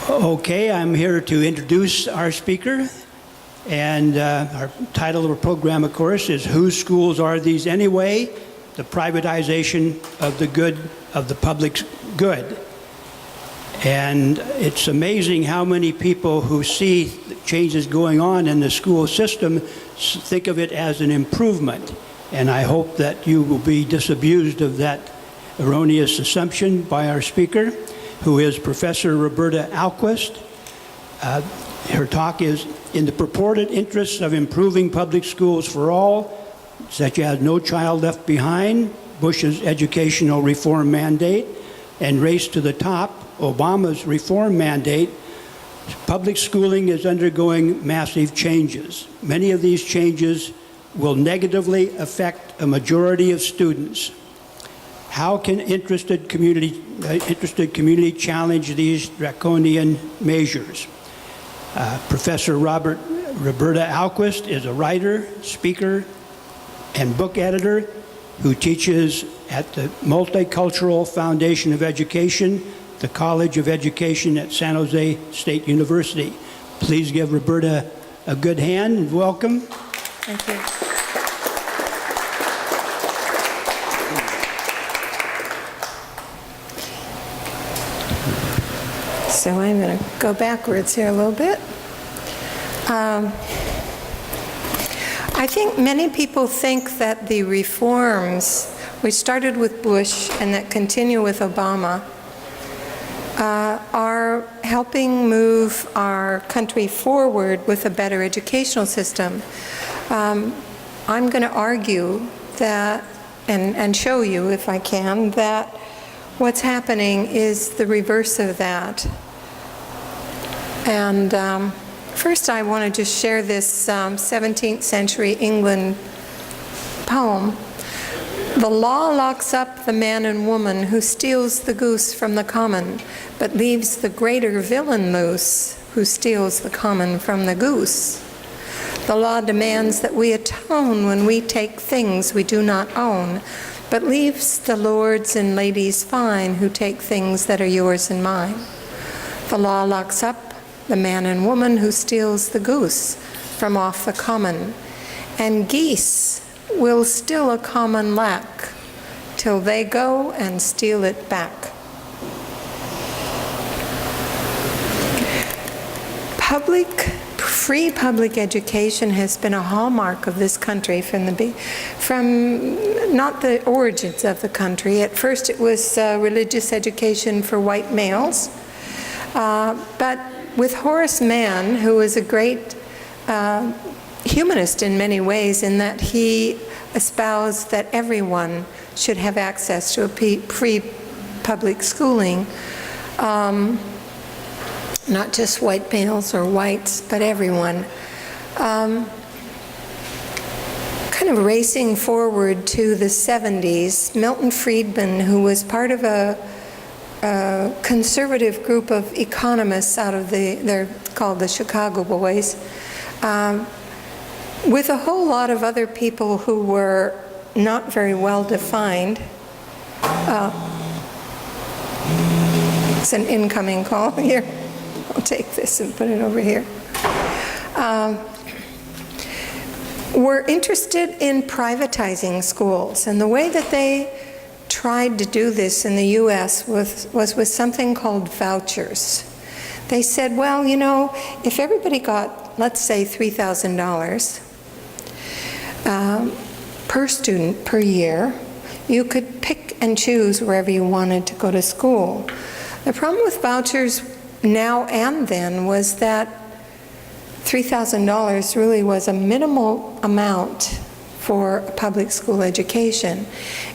Okay, I'm here to introduce our speaker, and our title of our program, of course, is Whose Schools Are These Anyway? The Privatization of the Good of the Public Good. And it's amazing how many people who see changes going on in the school system think of it as an improvement. And I hope that you will be disabused of that erroneous assumption by our speaker, who is Professor Roberta Ahlquist. Her talk is in the purported interests of improving public schools for all, such as No Child Left Behind, Bush's educational reform mandate, and Race to the Top, Obama's reform mandate. Public schooling is undergoing massive changes. Many of these changes will negatively affect a majority of students. How can interested community challenge these draconian measures? Professor Roberta Ahlquist is a writer, speaker, and book editor who teaches at the Multicultural Foundation of Education, the College of Education at San Jose State University. Please give Roberta a good hand and welcome. Thank you. So I'm going to go backwards here a little bit. I think many people think that the reforms, which started with Bush and that continue with Obama, are helping move our country forward with a better educational system. I'm going to argue that, and show you, if I can, that what's happening is the reverse of that. And first I want to just share this 17th century England poem. The law locks up the man and woman who steals the goose from the common, but leaves the greater villain loose who steals the common from the goose. The law demands that we atone when we take things we do not own, but leaves the lords and ladies fine who take things that are yours and mine. The law locks up the man and woman who steals the goose from off the common, and geese will still a common lack till they go and steal it back. Free public education has been a hallmark of this country from not the origins of the country. At first it was religious education for white males, but with Horace Mann, who was a great humanist in many ways, in that he espoused that everyone should have access to a free public schooling, not just white males or whites, but everyone. Kind of racing forward to the 70s, Milton Friedman, who was part of a conservative group of economists out of they're called the Chicago Boys, with a whole lot of other people who were not very well defined. It's an incoming call here. I'll take this and put it over here. Were interested in privatizing schools, and the way that they tried to do this in the U.S. was with something called vouchers. They said, well, you know, if everybody got, let's say, $3,000 per student per year, you could pick and choose wherever you wanted to go to school. The problem with vouchers now and then was that $3,000 really was a minimal amount for a public school education.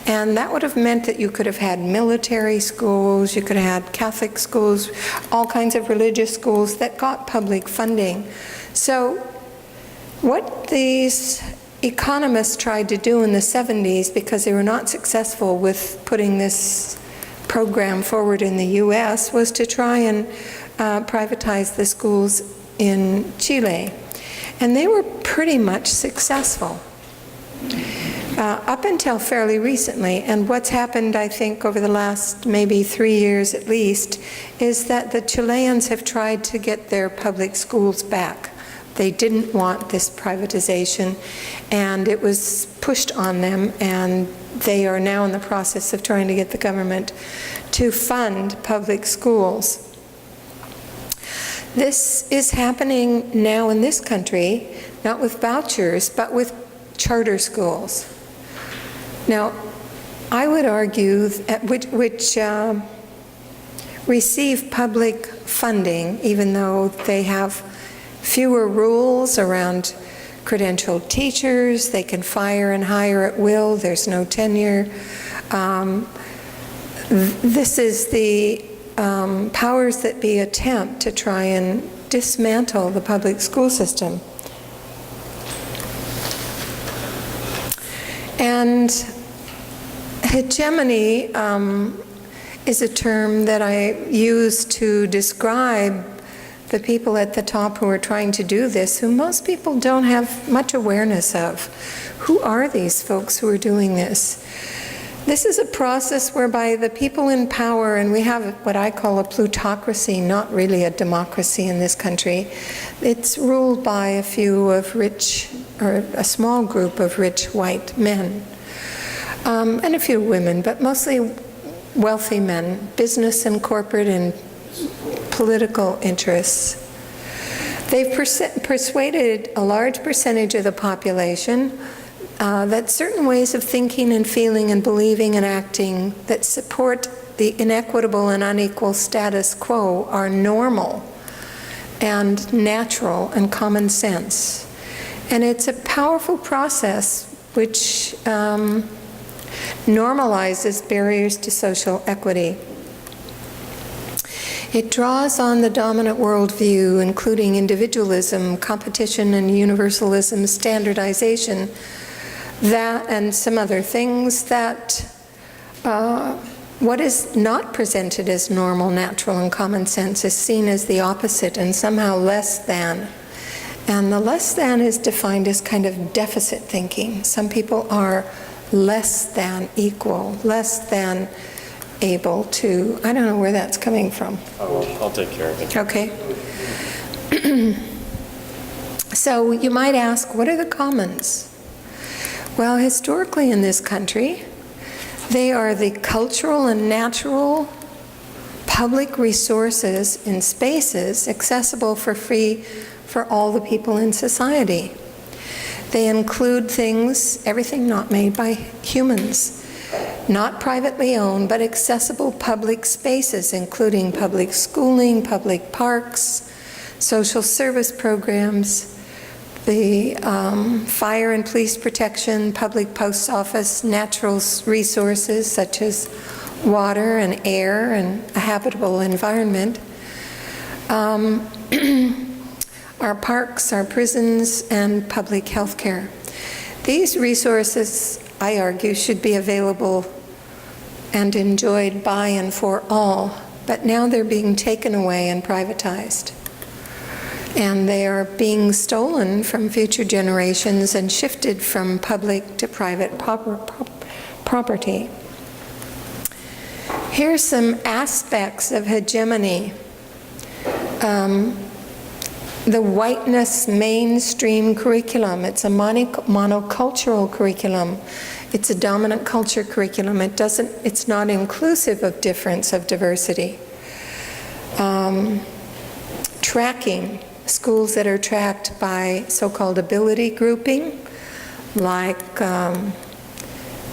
And that would have meant that you could have had military schools, you could have had Catholic schools, all kinds of religious schools that got public funding. So what these economists tried to do in the 70s, because they were not successful with putting this program forward in the US, was to try and privatize the schools in Chile. And they were pretty much successful. up until fairly recently, and what's happened, I think, over the last maybe 3 years at least, is that the Chileans have tried to get their public schools back. They didn't want this privatization, and it was pushed on them, and they are now in the process of trying to get the government to fund public schools. This is happening now in this country, not with vouchers, but with charter schools. Now, I would argue that which receive public funding, even though they have fewer rules around credentialed teachers, they can fire and hire at will, there's no tenure. This is the powers that be attempt to try and dismantle the public school system. And hegemony is a term that I use to describe the people at the top who are trying to do this, who most people don't have much awareness of. Who are these folks who are doing this? This is a process whereby the people in power, and we have what I call a plutocracy, not really a democracy in this country. It's ruled by a few of rich, or a small group of rich white men, and a few women, but mostly wealthy men, business and corporate and political interests. They've persuaded a large percentage of the population that certain ways of thinking and feeling and believing and acting that support the inequitable and unequal status quo are normal and natural and common sense. And it's a powerful process which normalizes barriers to social equity. It draws on the dominant worldview, including individualism, competition and universalism, standardization, that and some other things that what is not presented as normal, natural, and common sense is seen as the opposite and somehow less than. And the less than is defined as kind of deficit thinking. Some people are less than equal, less than able to, I don't know where that's coming from. I'll take care of it. Okay. So you might ask, what are the commons? Well, historically in this country, they are the cultural and natural public resources in spaces accessible for free for all the people in society. They include things, everything not made by humans, not privately owned, but accessible public spaces, including public schooling, public parks, social service programs, the fire and police protection, public post office, natural resources such as water and air and a habitable environment, our parks, our prisons, and public health care. These resources, I argue, should be available and enjoyed by and for all, but now they're being taken away and privatized. And they are being stolen from future generations and shifted from public to private property. Here's some aspects of hegemony. The whiteness mainstream curriculum, it's a monocultural curriculum. It's a dominant culture curriculum. It's not inclusive of difference, of diversity. Tracking, schools that are tracked by so-called ability grouping, like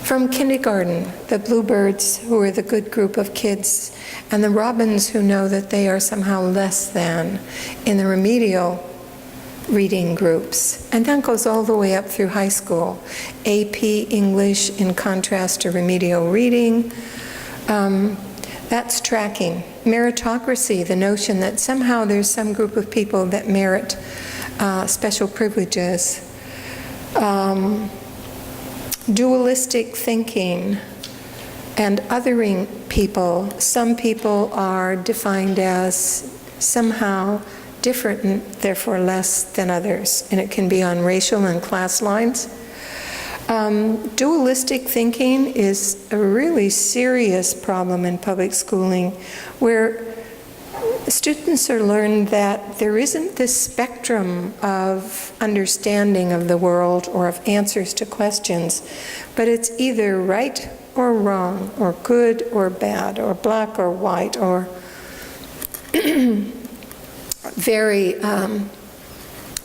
from kindergarten, the bluebirds who are the good group of kids, and the robins who know that they are somehow less than in the remedial reading groups. And that goes all the way up through high school. AP English in contrast to remedial reading. That's tracking. Meritocracy, the notion that somehow there's some group of people that merit special privileges. Dualistic thinking and othering people. Some people are defined as somehow different and therefore less than others, and it can be on racial and class lines. Dualistic thinking is a really serious problem in public schooling, where students are learned that there isn't this spectrum of understanding of the world or of answers to questions, but it's either right or wrong, or good or bad, or black or white, or very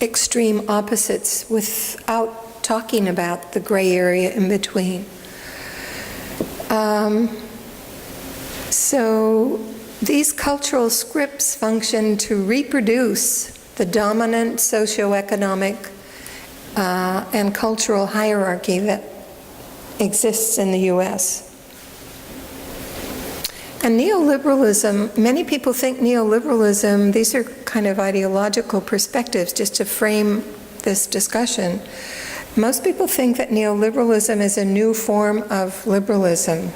extreme opposites without talking about the gray area in between. So these cultural scripts function to reproduce the dominant socioeconomic and cultural hierarchy that exists in the US. And neoliberalism, many people think neoliberalism, these are kind of ideological perspectives just to frame this discussion. Most people think that neoliberalism is a new form of liberalism,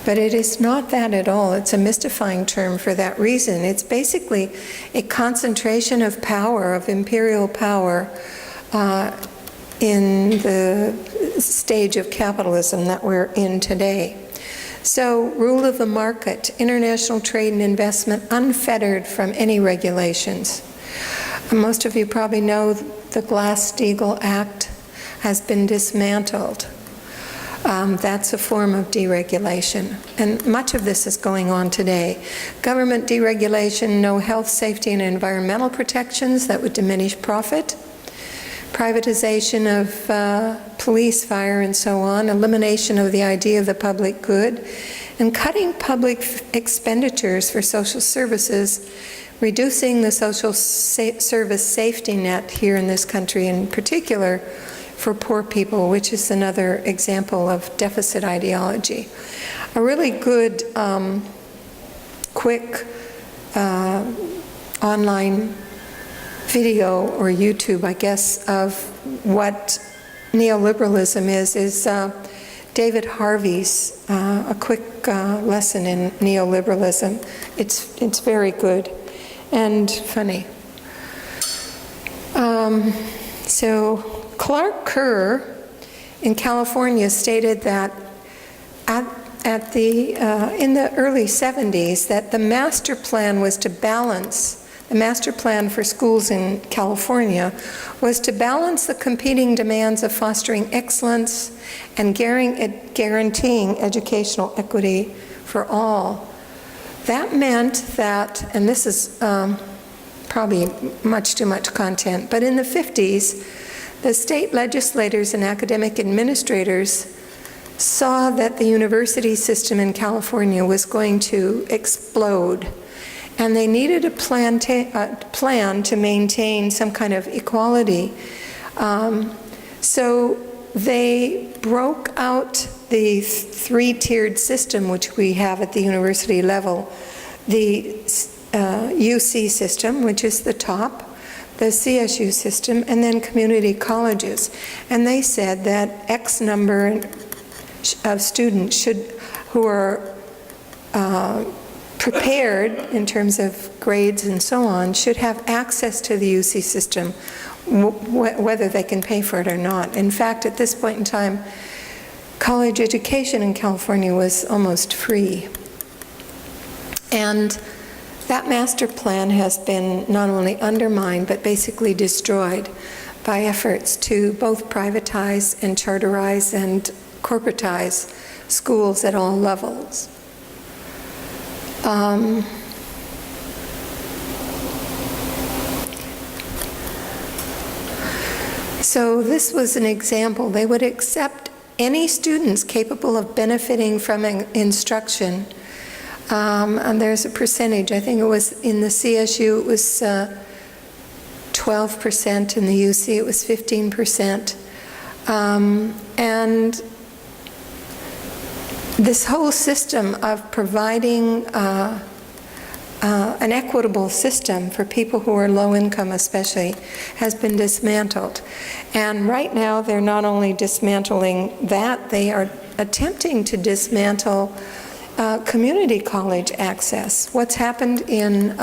but it is not that at all. It's a mystifying term for that reason. It's basically a concentration of power, of imperial power, in the stage of capitalism that we're in today. So, rule of the market, international trade and investment unfettered from any regulations. Most of you probably know the Glass-Steagall Act has been dismantled. That's a form of deregulation. And much of this is going on today. Government deregulation, no health, safety, and environmental protections that would diminish profit. Privatization of police, fire, and so on. Elimination of the idea of the public good. And cutting public expenditures for social services, reducing the social service safety net here in this country in particular for poor people, which is another example of deficit ideology. A really good, quick online video or YouTube, I guess, of what neoliberalism is David Harvey's a quick lesson in neoliberalism. It's very good and funny. So Clark Kerr in California stated that in the early 70s that the master plan was to balance. The master plan for schools in California was to balance the competing demands of fostering excellence and guaranteeing educational equity for all. That meant that, and this is probably much too much content, but in the 50s, the state legislators and academic administrators saw that the university system in California was going to explode. And they needed a plan to maintain some kind of equality. So they broke out the three-tiered system which we have at the university level. The UC system, which is the top, the CSU system, and then community colleges. And they said that X number of students who are prepared in terms of grades and so on should have access to the UC system, whether they can pay for it or not. In fact, at this point in time, college education in California was almost free. And that master plan has been not only undermined, but basically destroyed by efforts to both privatize and charterize and corporatize schools at all levels. So this was an example. They would accept any students capable of benefiting from instruction. And there's a percentage. I think it was in the CSU, it was 12%. In the UC, it was 15%. And this whole system of providing an equitable system for people who are low income especially has been dismantled. And right now they're not only dismantling that, they are attempting to dismantle community college access. What's happened in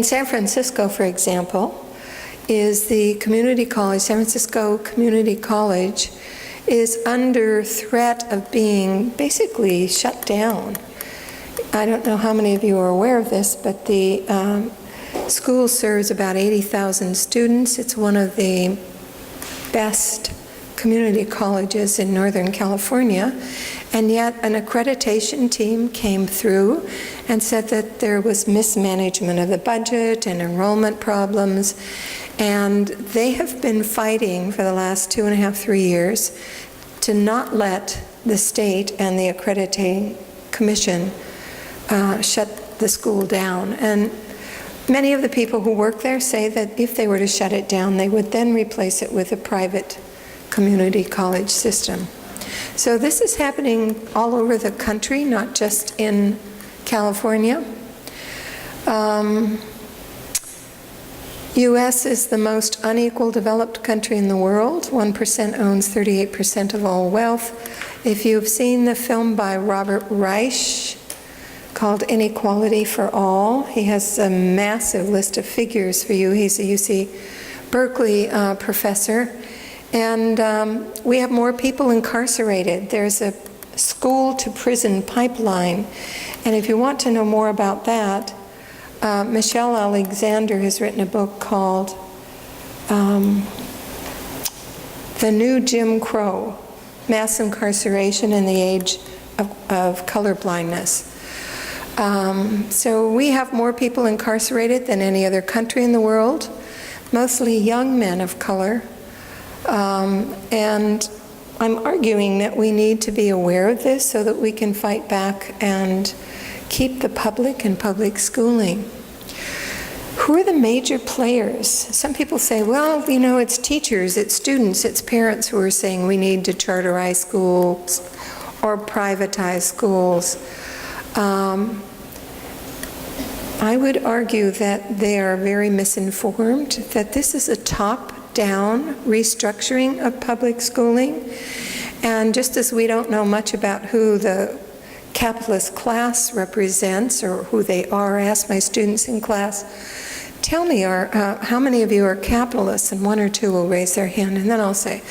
San Francisco, for example, is the community college, San Francisco Community College, is under threat of being basically shut down. I don't know how many of you are aware of this, but the school serves about 80,000 students. It's one of the best community colleges in Northern California, and yet an accreditation team came through and said that there was mismanagement of the budget and enrollment problems, and they have been fighting for the last 2.5, 3 years to not let the state and the accrediting commission shut the school down. And many of the people who work there say that if they were to shut it down, they would then replace it with a private community college system. So this is happening all over the country, not just in California. U.S. is the most unequal developed country in the world. 1% owns 38% of all wealth. If you've seen the film by Robert Reich called Inequality for All, he has a massive list of figures for you. He's a UC Berkeley professor. And we have more people incarcerated. There's a school-to-prison pipeline. And if you want to know more about that, Michelle Alexander has written a book called The New Jim Crow, Mass Incarceration in the Age of Colorblindness. So we have more people incarcerated than any other country in the world, mostly young men of color. And I'm arguing that we need to be aware of this so that we can fight back and keep the public in public schooling. Who are the major players? Some people say, well, you know, it's teachers, it's students, it's parents who are saying we need to charterize schools or privatize schools. I would argue that they are very misinformed, that this is a top-down restructuring of public schooling. And just as we don't know much about who the capitalist class represents or who they are, I ask my students in class, tell me, how many of you are capitalists? And one or two will raise their hand, and then I'll say,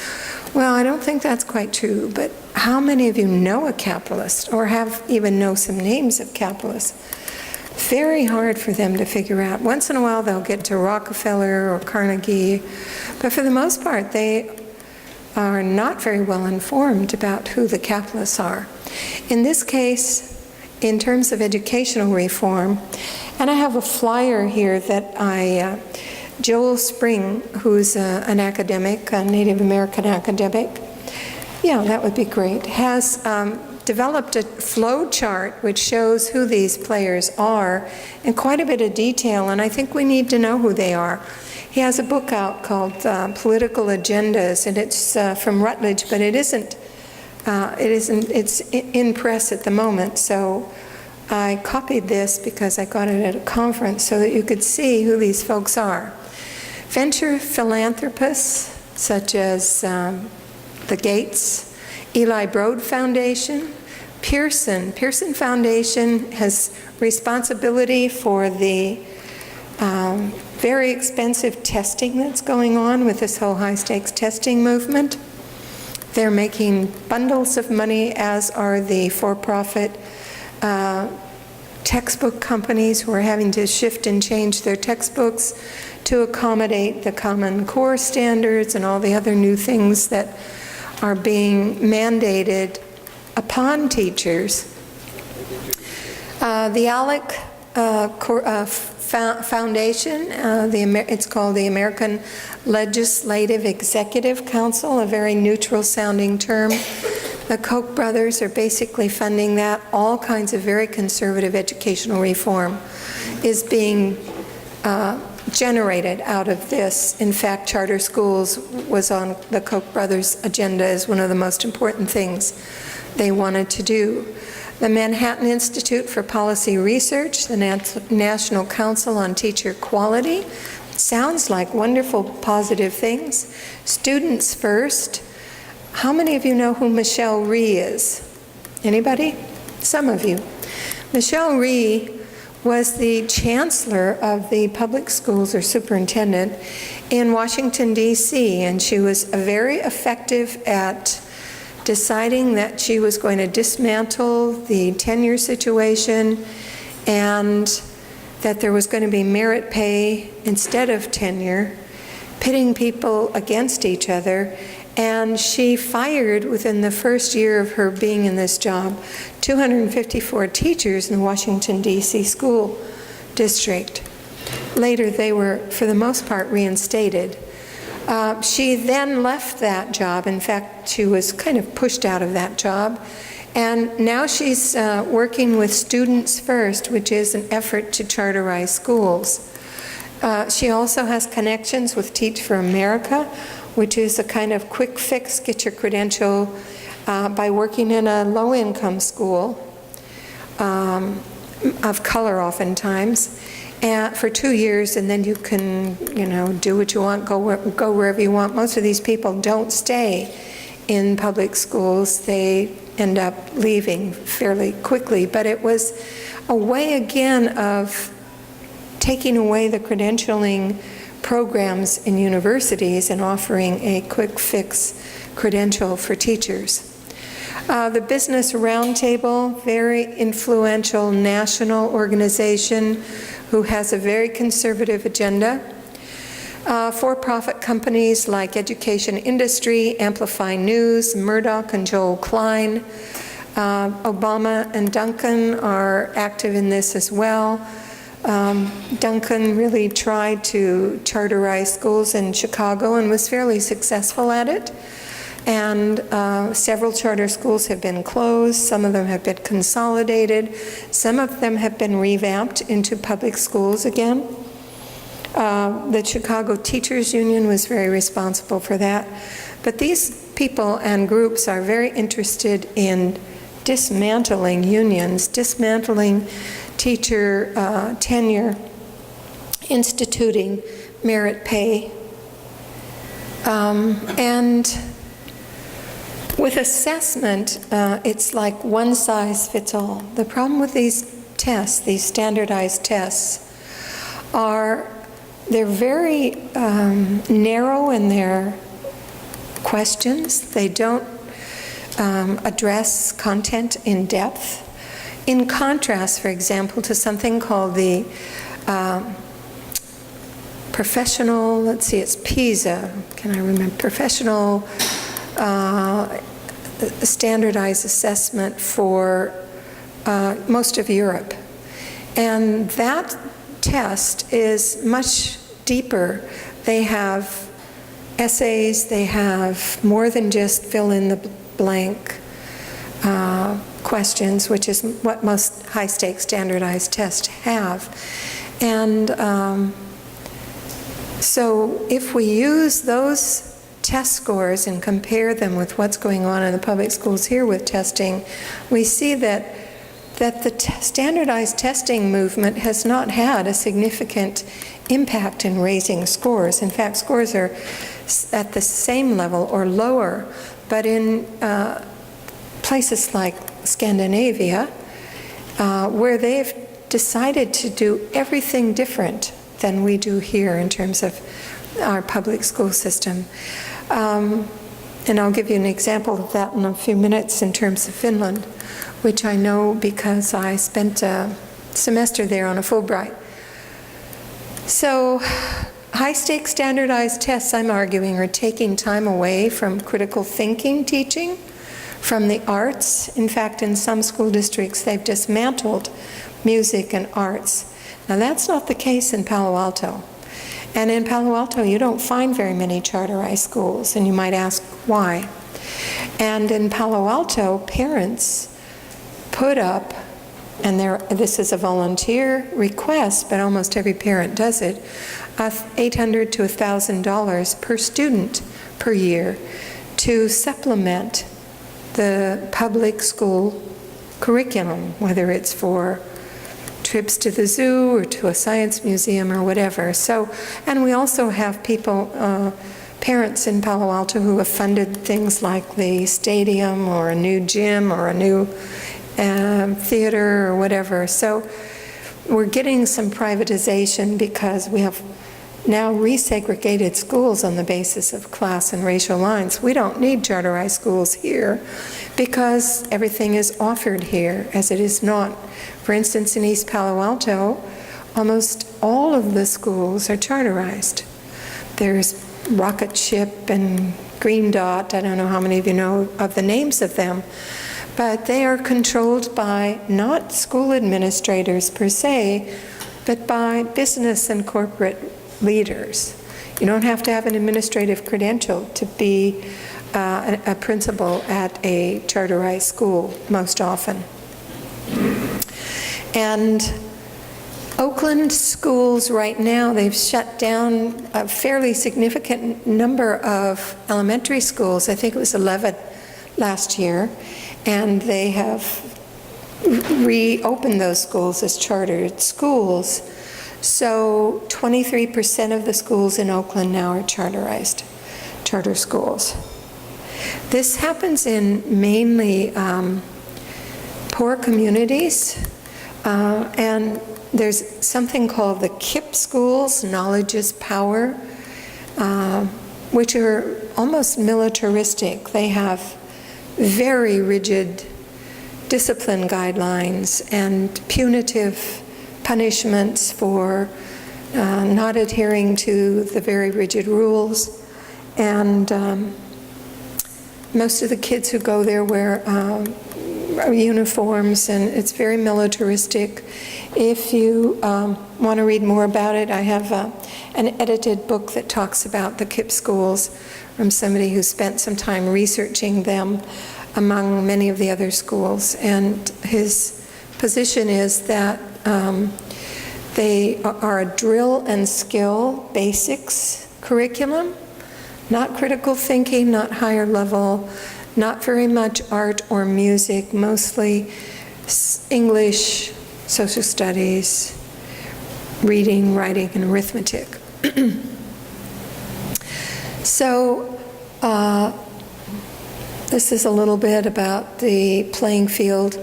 well, I don't think that's quite true, but how many of you know a capitalist or even know some names of capitalists? Very hard for them to figure out. Once in a while they'll get to Rockefeller or Carnegie, but for the most part they are not very well informed about who the capitalists are. In this case, in terms of educational reform, and I have a flyer here that Joel Spring, who's an academic, a Native American academic, yeah, that would be great, has developed a flow chart which shows who these players are in quite a bit of detail, and I think we need to know who they are. He has a book out called Political Agendas, and it's from Rutledge, but it's in press at the moment, so I copied this because I got it at a conference so that you could see who these folks are. Venture philanthropists such as the Gates, Eli Broad Foundation, Pearson Foundation has responsibility for the very expensive testing that's going on with this whole high-stakes testing movement. They're making bundles of money, as are the for-profit textbook companies who are having to shift and change their textbooks to accommodate the Common Core standards and all the other new things that are being mandated upon teachers. The ALEC Foundation, it's called the American Legislative Executive Council, a very neutral sounding term. The Koch brothers are basically funding that. All kinds of very conservative educational reform is being generated out of this. In fact, charter schools was on the Koch brothers' agenda as one of the most important things they wanted to do. The Manhattan Institute for Policy Research, the National Council on Teacher Quality, sounds like wonderful, positive things. Students First. How many of you know who Michelle Rhee is? Anybody? Some of you. Michelle Rhee was the chancellor of the public schools, or superintendent, in Washington, D.C., and she was very effective at deciding that she was going to dismantle the tenure situation and that there was going to be merit pay instead of tenure, pitting people against each other. And she fired, within the first year of her being in this job, 254 teachers in the Washington, D.C. school district. Later, they were, for the most part, reinstated. She then left that job. In fact, she was kind of pushed out of that job. And now she's working with Students First, which is an effort to charterize schools. She also has connections with Teach for America, which is a kind of quick fix, get your credential by working in a low-income school, of color oftentimes, and for 2 years, and then you can, do what you want, go wherever you want. Most of these people don't stay in public schools. They end up leaving fairly quickly. But it was a way, again, of taking away the credentialing programs in universities and offering a quick fix credential for teachers. The Business Roundtable, very influential national organization who has a very conservative agenda. For-profit companies like Education Industry, Amplify News, Murdoch and Joel Klein. Obama and Duncan are active in this as well. Duncan really tried to charterize schools in Chicago and was fairly successful at it. And several charter schools have been closed. Some of them have been consolidated. Some of them have been revamped into public schools again. The Chicago Teachers Union was very responsible for that. But these people and groups are very interested in dismantling unions, dismantling teacher tenure, instituting merit pay, and with assessment, it's like one size fits all. The problem with these tests, these standardized tests, are they're very narrow in their questions. They don't address content in depth. In contrast, for example, to something called the professional, let's see, it's PISA, can I remember, professional standardized assessment for most of Europe. And that test is much deeper. They have essays, they have more than just fill in the blank questions, which is what most high-stakes standardized tests have. And so if we use those test scores and compare them with what's going on in the public schools here with testing, we see that the standardized testing movement has not had a significant impact in raising scores. In fact, scores are at the same level or lower, but in places like Scandinavia, where they've decided to do everything different than we do here in terms of our public school system. And I'll give you an example of that in a few minutes in terms of Finland, which I know because I spent a semester there on a Fulbright. So high-stakes standardized tests, I'm arguing, are taking time away from critical thinking teaching, from the arts. In fact, in some school districts, they've dismantled music and arts. Now, that's not the case in Palo Alto. And in Palo Alto, you don't find very many charterized schools, and you might ask why. And in Palo Alto, parents put up, and this is a volunteer request, but almost every parent does it, $800 to $1,000 per student per year to supplement the public school curriculum, whether it's for trips to the zoo or to a science museum or whatever. So, and we also have people, parents in Palo Alto who have funded things like the stadium or a new gym or a new theater or whatever. So we're getting some privatization because we have now resegregated schools on the basis of class and racial lines. We don't need charterized schools here because everything is offered here as it is not. For instance, in East Palo Alto, almost all of the schools are charterized. There's Rocket Ship and Green Dot. I don't know how many of you know of the names of them, but they are controlled by not school administrators per se, but by business and corporate leaders. You don't have to have an administrative credential to be a principal at a charterized school most often. And Oakland schools right now, they've shut down a fairly significant number of elementary schools. I think it was 11 last year. And they have reopened those schools as chartered schools. So 23% of the schools in Oakland now are charterized, charter schools. This happens in mainly poor communities. And there's something called the KIPP schools, knowledge is power, which are almost militaristic. They have very rigid discipline guidelines and punitive punishments for not adhering to the very rigid rules. And most of the kids who go there wear uniforms, and it's very militaristic. If you want to read more about it, I have an edited book that talks about the KIPP schools from somebody who spent some time researching them among many of the other schools. And his position is that they are a drill and skill basics curriculum, not critical thinking, not higher level, not very much art or music, mostly English, social studies, reading, writing, and arithmetic. So this is a little bit about the playing field.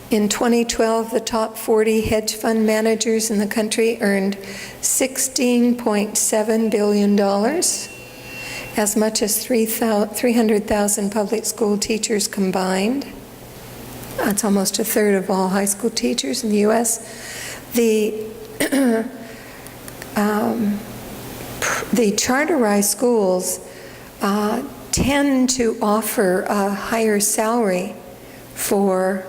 In 2012, the top 40 hedge fund managers in the country earned $16.7 billion. As much as 300,000 public school teachers combined. That's almost a third of all high school teachers in the U.S. The charterized schools tend to offer a higher salary for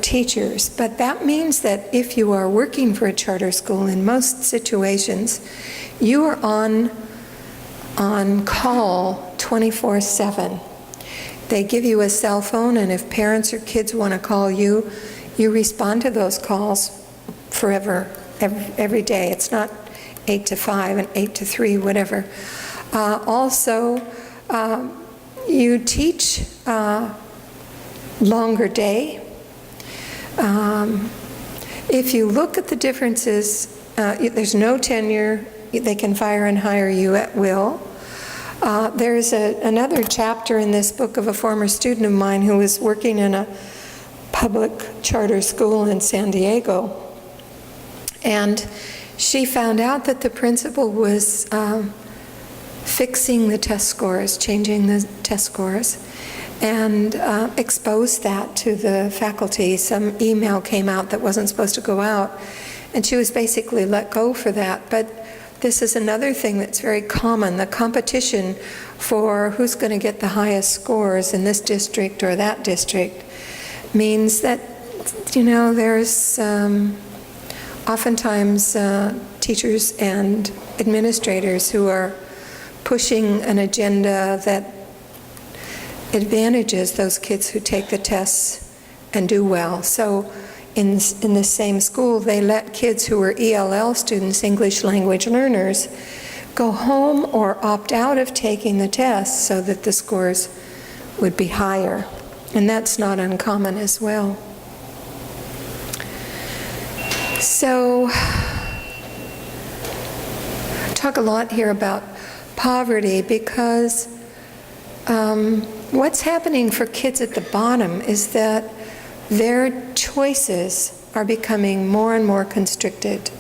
teachers, but that means that if you are working for a charter school, in most situations, you are on call 24/7. They give you a cell phone, and if parents or kids want to call you, you respond to those calls forever, every day. It's not 8 to 5 and 8 to 3, whatever. Also, you teach longer day. If you look at the differences, there's no tenure. They can fire and hire you at will. There's another chapter in this book of a former student of mine who was working in a public charter school in San Diego. And she found out that the principal was fixing the test scores, changing the test scores, and exposed that to the faculty. Some email came out that wasn't supposed to go out, and she was basically let go for that. But this is another thing that's very common. The competition for who's going to get the highest scores in this district or that district means that, you know, there's oftentimes teachers and administrators who are pushing an agenda that advantages those kids who take the tests and do well. So in the same school, they let kids who were ELL students, English language learners, go home or opt out of taking the tests so that the scores would be higher. And that's not uncommon as well. So, I talk a lot here about poverty because what's happening for kids at the bottom is that their choices are becoming more and more constricted.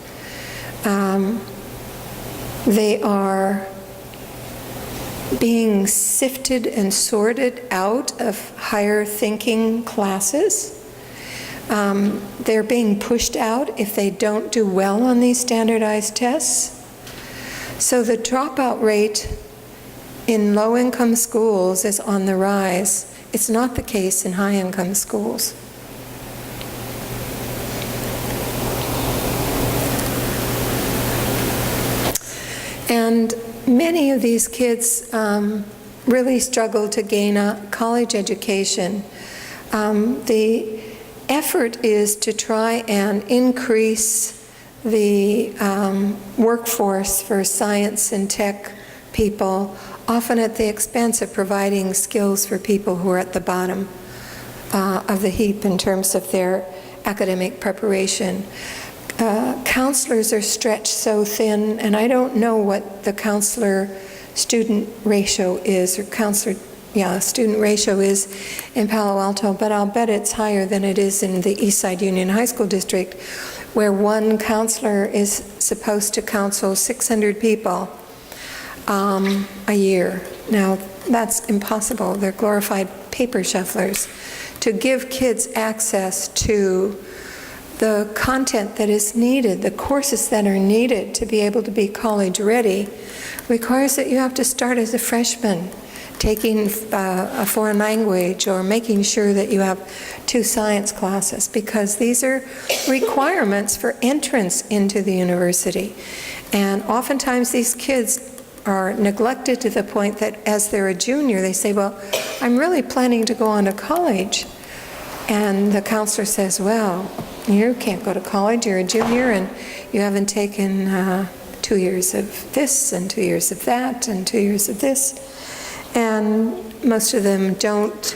They are being sifted and sorted out of higher thinking classes. They're being pushed out if they don't do well on these standardized tests. So the dropout rate in low-income schools is on the rise. It's not the case in high-income schools. And many of these kids really struggle to gain a college education. The effort is to try and increase the workforce for science and tech people, often at the expense of providing skills for people who are at the bottom of the heap in terms of their academic preparation. Counselors are stretched so thin, and I don't know what the counselor-student ratio is, or student ratio is in Palo Alto, but I'll bet it's higher than it is in the Eastside Union High School District, where one counselor is supposed to counsel 600 people a year. Now, that's impossible. They're glorified paper shufflers. To give kids access to the content that is needed, the courses that are needed to be able to be college ready, requires that you have to start as a freshman, taking a foreign language or making sure that you have 2 science classes, because these are requirements for entrance into the university. And oftentimes these kids are neglected to the point that as they're a junior, they say, well, I'm really planning to go on to college. And the counselor says, well, you can't go to college, you're a junior, and you haven't taken 2 years of this, and 2 years of that, and 2 years of this. And most of them don't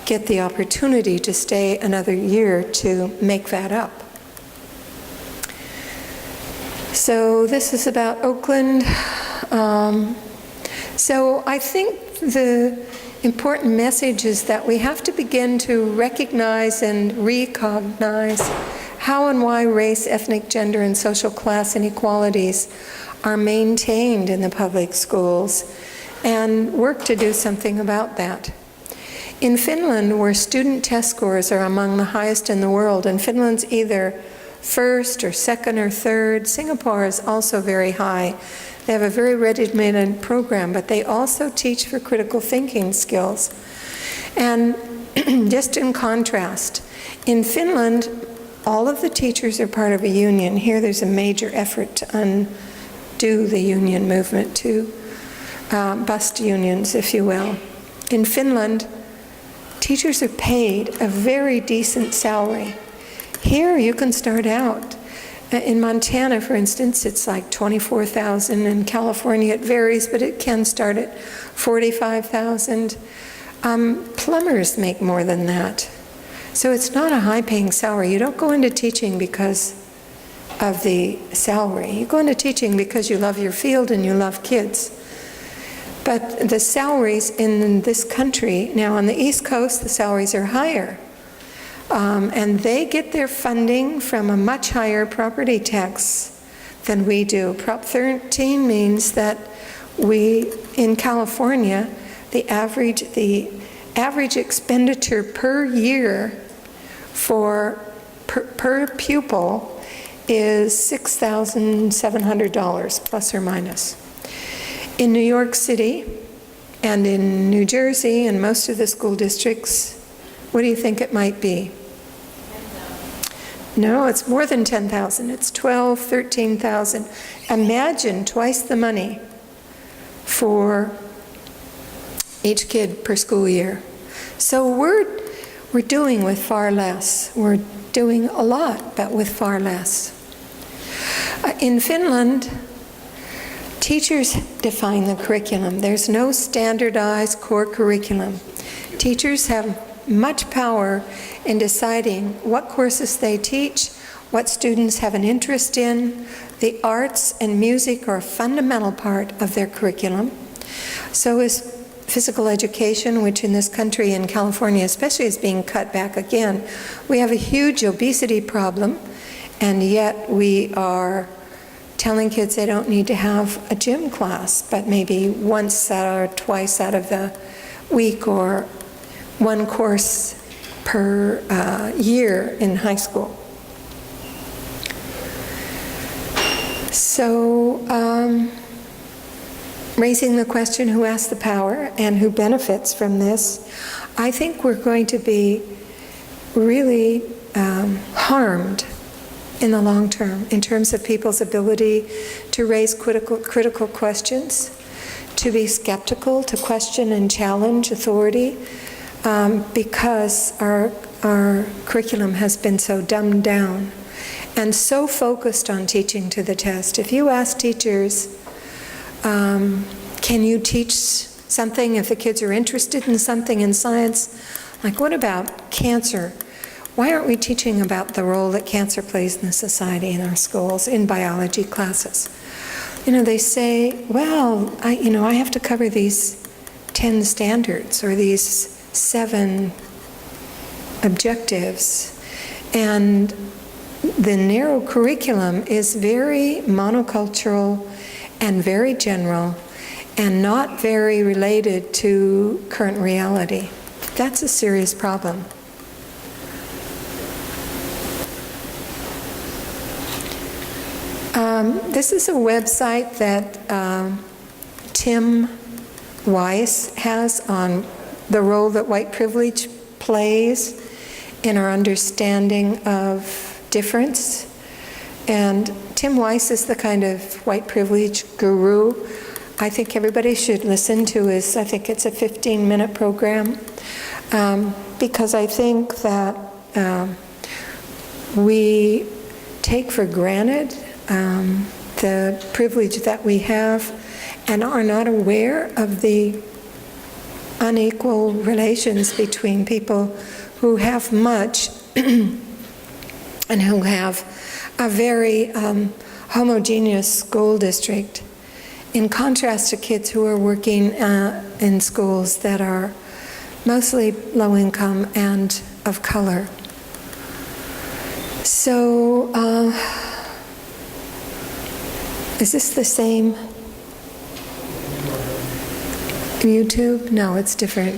get the opportunity to stay another year to make that up. So this is about Oakland. So I think the important message is that we have to begin to recognize and recognize how and why race, ethnic, gender, and social class inequalities are maintained in the public schools, and work to do something about that. In Finland, where student test scores are among the highest in the world, and Finland's either first or second or third, Singapore is also very high. They have a very regimented program, but they also teach for critical thinking skills. And just in contrast, in Finland, all of the teachers are part of a union. Here there's a major effort to undo the union movement, to bust unions, if you will. In Finland, teachers are paid a very decent salary. Here you can start out. In Montana, for instance, it's like $24,000. In California, it varies, but it can start at $45,000. Plumbers make more than that. So it's not a high-paying salary. You don't go into teaching because of the salary. You go into teaching because you love your field and you love kids. But the salaries in this country, now on the East Coast, the salaries are higher. And they get their funding from a much higher property tax than we do. Prop 13 means that we, in California, the average expenditure per year per pupil is $6,700 plus or minus. In New York City and in New Jersey and most of the school districts, what do you think it might be? No, it's more than 10,000. It's 12, 13,000. Imagine twice the money for each kid per school year. So we're doing with far less. We're doing a lot, but with far less. In Finland, teachers define the curriculum. There's no standardized core curriculum. Teachers have much power in deciding what courses they teach, what students have an interest in. The arts and music are a fundamental part of their curriculum. So is physical education, which in this country, in California especially, is being cut back again. We have a huge obesity problem, and yet we are telling kids they don't need to have a gym class, but maybe once or twice out of the week, or one course per year in high school. So, raising the question, who has the power and who benefits from this, I think we're going to be really harmed in the long term in terms of people's ability to raise critical questions, to be skeptical, to question and challenge authority, because our curriculum has been so dumbed down and so focused on teaching to the test. If you ask teachers, can you teach something if the kids are interested in something in science? Like, what about cancer? Why aren't we teaching about the role that cancer plays in the society in our schools, in biology classes? You know, they say, well, I have to cover these 10 standards or these 7 objectives. And the narrow curriculum is very monocultural and very general and not very related to current reality. That's a serious problem. This is a website that Tim Weiss has on the role that white privilege plays in our understanding of difference. And Tim Weiss is the kind of white privilege guru. I think everybody should listen to his, I think it's a 15-minute program, because I think that we take for granted the privilege that we have and are not aware of the unequal relations between people who have much and who have a very homogeneous school district, in contrast to kids who are working in schools that are mostly low income and of color. So, is this the same YouTube? No, it's different.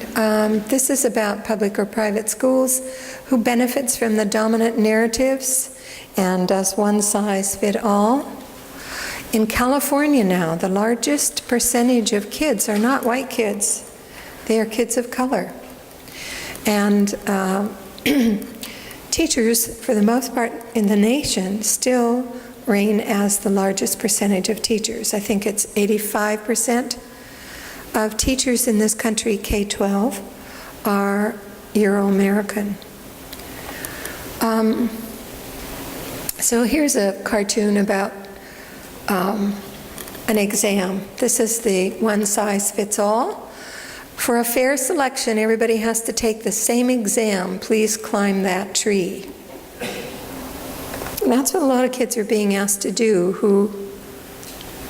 This is about public or private schools, who benefits from the dominant narratives and does one size fit all. In California now, the largest percentage of kids are not white kids. They are kids of color. And teachers, for the most part in the nation, still reign as the largest percentage of teachers. I think it's 85% of teachers in this country, K-12, are Euro-American. So here's a cartoon about an exam. This is the one size fits all. For a fair selection, everybody has to take the same exam. Please climb that tree. And that's what a lot of kids are being asked to do who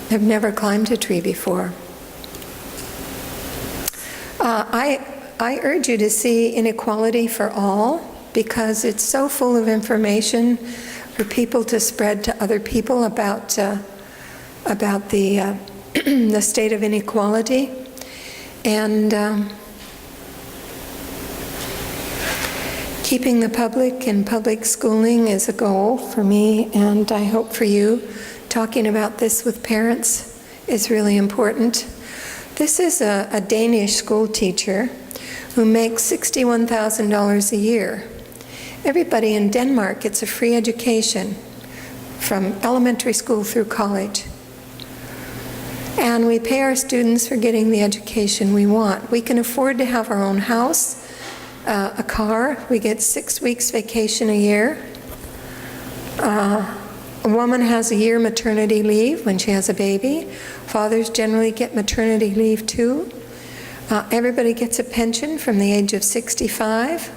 have never climbed a tree before. I urge you to see Inequality for All, because it's so full of information for people to spread to other people about the the state of inequality. And keeping the public in public schooling is a goal for me, and I hope for you. Talking about this with parents is really important. This is a Danish school teacher who makes $61,000 a year. Everybody in Denmark gets a free education from elementary school through college. And we pay our students for getting the education we want. We can afford to have our own house, a car. We get 6 weeks vacation a year. A woman has a year maternity leave when she has a baby. Fathers generally get maternity leave too. Everybody gets a pension from the age of 65.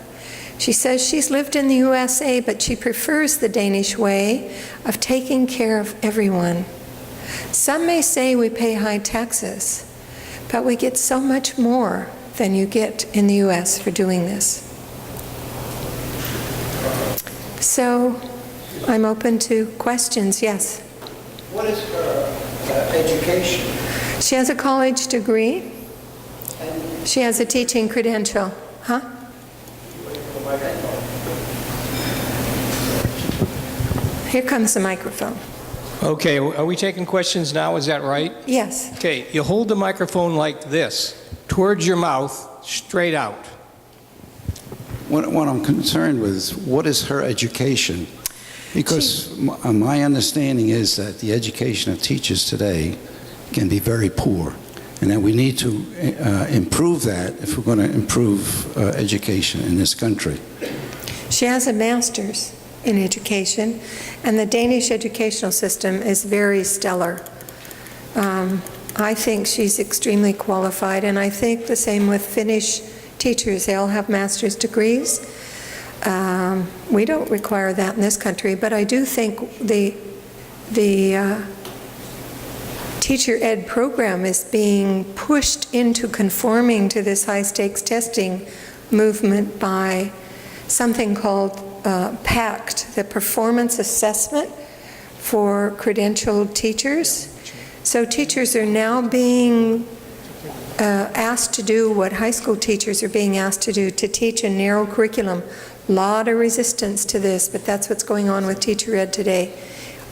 She says she's lived in the USA, but she prefers the Danish way of taking care of everyone. Some may say we pay high taxes, but we get so much more than you get in the US for doing this. So I'm open to questions. Yes? What is her education? She has a college degree. She has a teaching credential. Huh? Here comes the microphone. Okay, are we taking questions now? Is that right? Yes. Okay, you hold the microphone like this, towards your mouth, straight out. What I'm concerned with is, what is her education? Because my understanding is that the education of teachers today can be very poor, and that we need to improve that if we're going to improve education in this country. She has a master's in education, and the Danish educational system is very stellar. I think she's extremely qualified, and I think the same with Finnish teachers. They all have master's degrees. We don't require that in this country, but I do think the teacher ed program is being pushed into conforming to this high-stakes testing movement by something called PACT, the Performance Assessment for Credentialed Teachers. So teachers are now being asked to do what high school teachers are being asked to do, to teach a narrow curriculum. A lot of resistance to this, but that's what's going on with teacher ed today,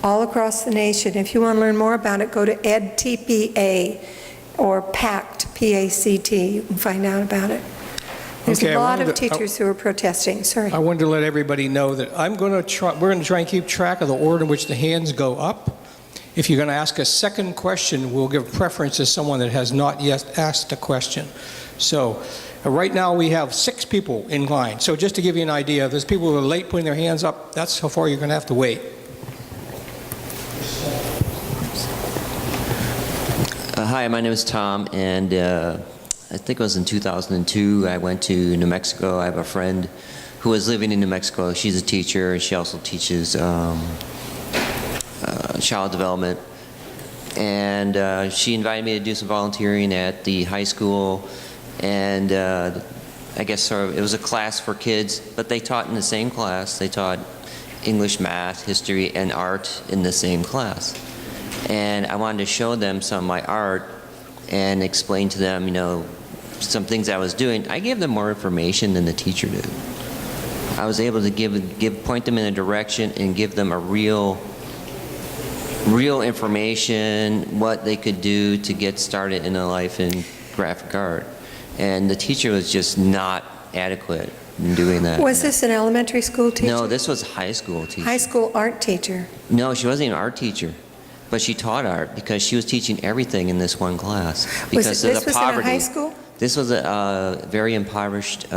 all across the nation. If you want to learn more about it, go to EdTPA or PACT, P-A-C-T. You can find out about it. There's Okay, a lot of teachers who are protesting. Sorry. I wanted to let everybody know that we're going to try and keep track of the order in which the hands go up. If you're going to ask a second question, we'll give preference to someone that has not yet asked a question. So right now we have 6 people in line. So just to give you an idea, there's people who are late putting their hands up. That's how far you're going to have to wait. Hi, my name is Tom, and I think it was in 2002, I went to New Mexico. I have a friend who was living in New Mexico. She's a teacher, and she also teaches child development. And she invited me to do some volunteering at the high school, and I guess sort of, it was a class for kids, but they taught in the same class. They taught English, math, history, and art in the same class. And I wanted to show them some of my art and explain to them, you know, some things I was doing. I gave them more information than the teacher did. I was able to point them in a direction and give them a real information, what they could do to get started in a life in graphic art. And the teacher was just not adequate in doing that. Was this an elementary school teacher? No, this was a high school teacher. High school art teacher. No, she wasn't even an art teacher. But she taught art because she was teaching everything in this one class. Because This of the was in a poverty. high school? This was a very impoverished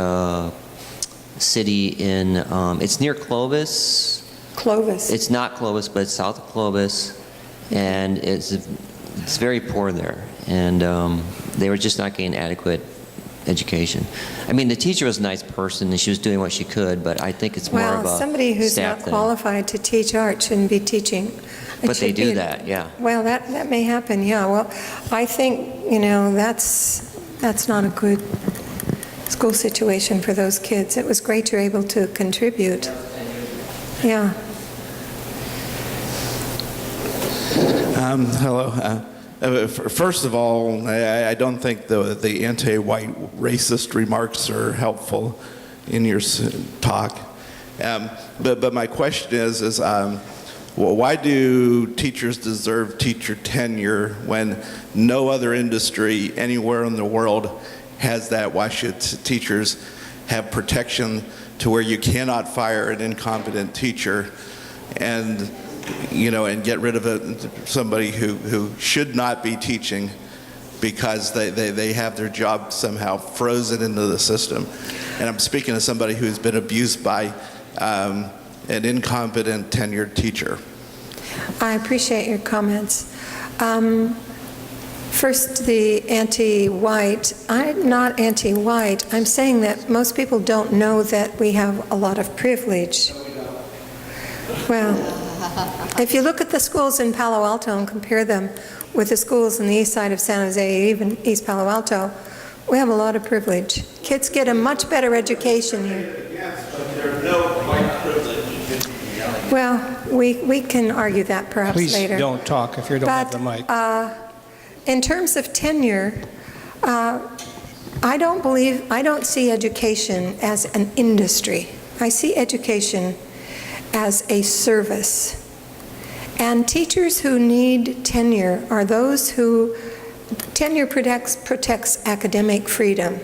city in, it's near Clovis. Clovis. It's not Clovis, but it's south of Clovis. And it's very poor there. And they were just not getting adequate education. I mean, the teacher was a nice person and she was doing what she could, but I think it's more of a Well, somebody who's staff not thing. qualified to teach art shouldn't be teaching. It But they should do be- that, yeah. Well, that may happen, yeah. Well, I think, you know, that's not a good school situation for those kids. It was great you're able to contribute. Yeah. Hello. First of all, I don't think the anti-white racist remarks are helpful in your talk. But my question is well, why do teachers deserve teacher tenure when no other industry anywhere in the world has that? Why should teachers have protection to where you cannot fire an incompetent teacher and, you know, and get rid of somebody who should not be teaching because they have their job somehow frozen into the system? And I'm speaking to somebody who's been abused by an incompetent tenured teacher. I appreciate your comments. First, the anti-white. I'm not anti-white. I'm saying that most people don't know that we have a lot of privilege. Well, if you look at the schools in Palo Alto and compare them with the schools in the east side of San Jose, even East Palo Alto, we have a lot of privilege. Kids get a much better education here. Yes, but there's no white privilege. Well, we can argue that perhaps Please later. don't talk if you don't have the mic. In terms of tenure, I don't see education as an industry. I see education as a service. And teachers who need tenure are those who, tenure protects academic freedom.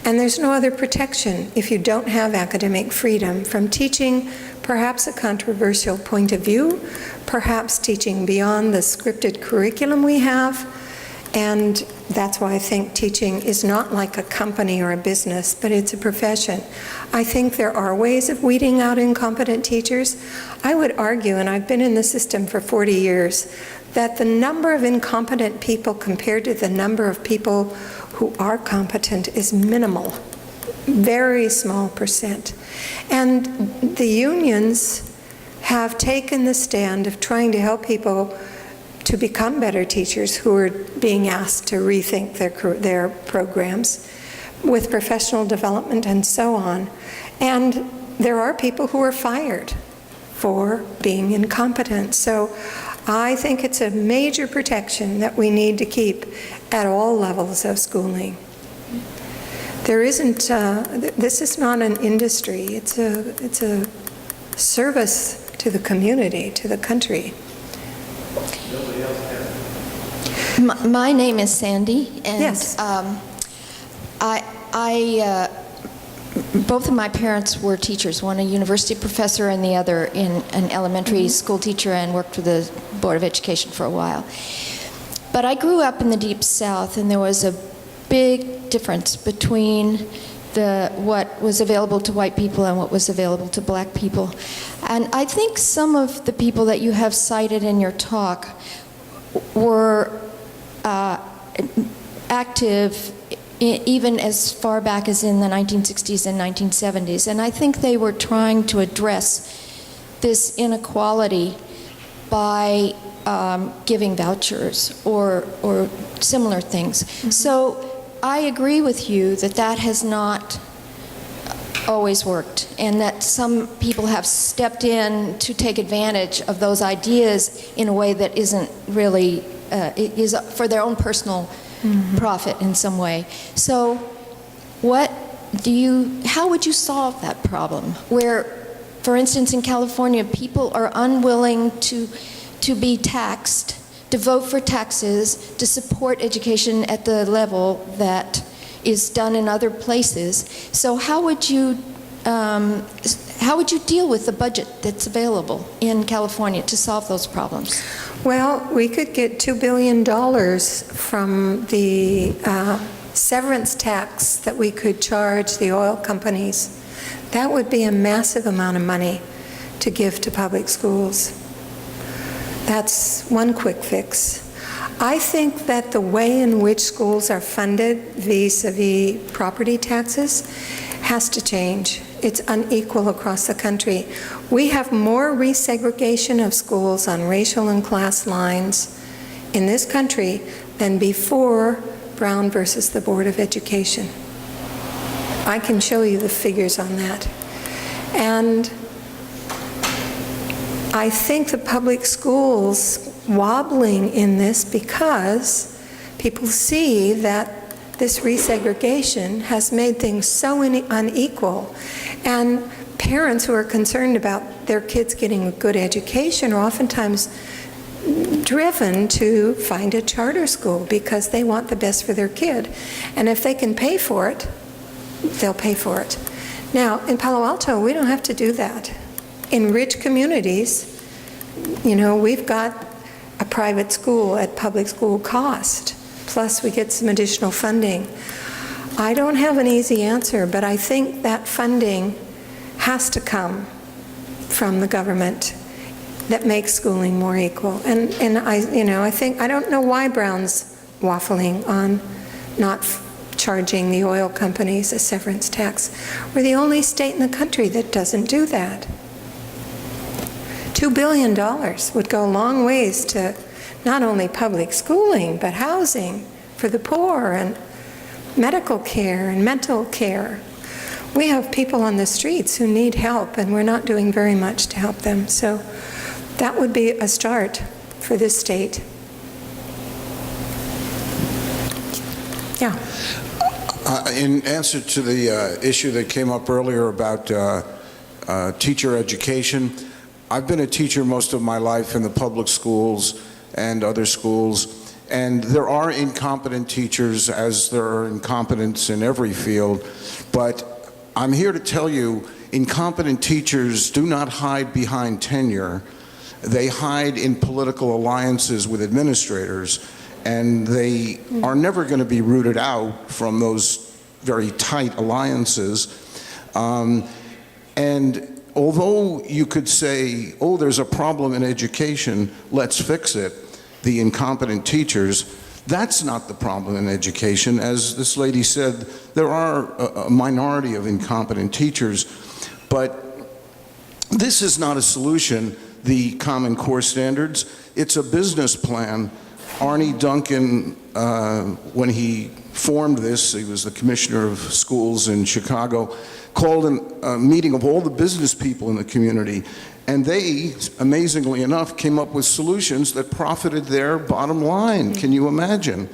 And there's no other protection if you don't have academic freedom from teaching perhaps a controversial point of view, perhaps teaching beyond the scripted curriculum we have. And that's why I think teaching is not like a company or a business, but it's a profession. I think there are ways of weeding out incompetent teachers. I would argue, and I've been in the system for 40 years, that the number of incompetent people compared to the number of people who are competent is minimal, very small percent. And the unions have taken the stand of trying to help people to become better teachers who are being asked to rethink their programs with professional development and so on. And there are people who are fired for being incompetent. So I think it's a major protection that we need to keep at all levels of schooling. There isn't, this is not an industry, it's a service to the community, to the country. My name is Sandy, and Yes. Both of my parents were teachers, one a university professor and the other in an elementary school teacher, and worked for the Board of Education for a while. But I grew up in the Deep South, and there was a big difference between what was available to white people and what was available to black people. And I think some of the people that you have cited in your talk were active even as far back as in the 1960s and 1970s. And I think they were trying to address this inequality by giving vouchers or similar things. Mm-hmm. So I agree with you that that has not always worked, and that some people have stepped in to take advantage of those ideas in a way that isn't really, is for their own personal profit in some way. So how would you solve that problem? Where, for instance, in California, people are unwilling to be taxed, to vote for taxes, to support education at the level that is done in other places. So how would you deal with the budget that's available in California to solve those problems? Well, we could get $2 billion from the severance tax that we could charge the oil companies. That would be a massive amount of money to give to public schools. That's one quick fix. I think that the way in which schools are funded vis-a-vis property taxes has to change. It's unequal across the country. We have more resegregation of schools on racial and class lines in this country than before Brown versus the Board of Education. I can show you the figures on that. And I think the public schools wobbling in this because people see that this resegregation has made things so unequal, and parents who are concerned about their kids getting a good education are oftentimes driven to find a charter school because they want the best for their kid, and if they can pay for it, they'll pay for it. Now, in Palo Alto, we don't have to do that. In rich communities, you know, we've got a private school at public school cost, plus we get some additional funding. I don't have an easy answer, but I think that funding has to come from the government that makes schooling more equal. And I don't know why Brown's waffling on not charging the oil companies a severance tax. We're the only state in the country that doesn't do that. $2 billion would go a long ways to not only public schooling, but housing for the poor and medical care and mental care. We have people on the streets who need help, and we're not doing very much to help them. So that would be a start for this state. Yeah. In answer to the issue that came up earlier about teacher education, I've been a teacher most of my life in the public schools and other schools, and there are incompetent teachers, as there are incompetents in every field, but I'm here to tell you, incompetent teachers do not hide behind tenure. They hide in political alliances with administrators, and they are never going to be rooted out from those very tight alliances. And although you could say, oh, there's a problem in education, let's fix it, the incompetent teachers, that's not the problem in education. As this lady said, there are a minority of incompetent teachers, but this is not a solution, the Common Core Standards. It's a business plan. Arne Duncan, when he formed this, he was the commissioner of schools in Chicago, called a meeting of all the business people in the community, and they, amazingly enough, came up with solutions that profited their bottom line. Can you imagine?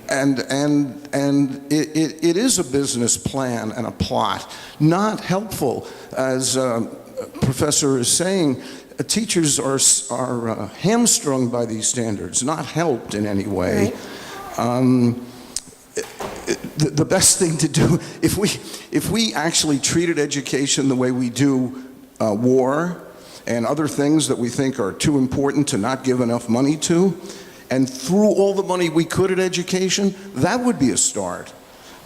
And it is a business plan and a plot, not helpful. As Professor is saying, teachers are hamstrung by these standards, not helped in any way. Right. The best thing to do, if we actually treated education the way we do war and other things that we think are too important to not give enough money to, and threw all the money we could at education, that would be a start.